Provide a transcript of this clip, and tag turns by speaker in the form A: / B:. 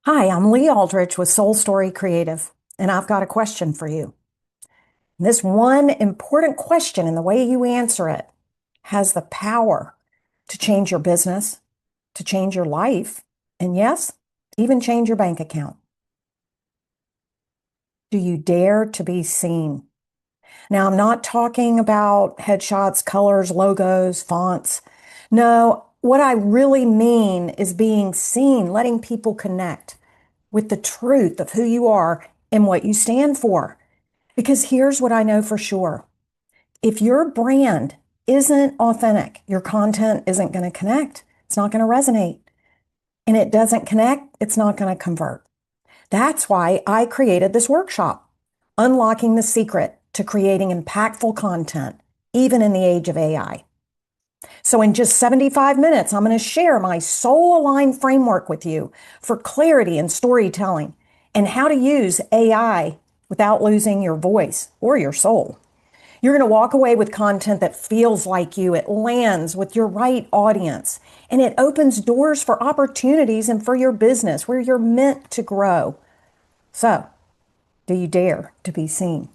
A: Hi, I'm Lee Aldrich with Soul Story Creative, and I've got a question for you. This one important question and the way you answer it has the power to change your business, to change your life, and yes, even change your bank account. Do you dare to be seen? Now, I'm not talking about headshots, colors, logos, fonts. No, what I really mean is being seen, letting people connect with the truth of who you are and what you stand for. Because here's what I know for sure. If your brand isn't authentic, your content isn't going to connect. It's not going to resonate. And it doesn't connect, it's not going to convert. That's why I created this workshop, Unlocking the Secret to Creating Impactful Content, even in the age of AI. So in just 75 minutes, I'm going to share my soul aligned framework with you for clarity and storytelling and how to use AI without losing your voice or your soul. You're going to walk away with content that feels like you. It lands with your right audience and it opens doors for opportunities and for your business where you're meant to grow. So, do you dare to be seen?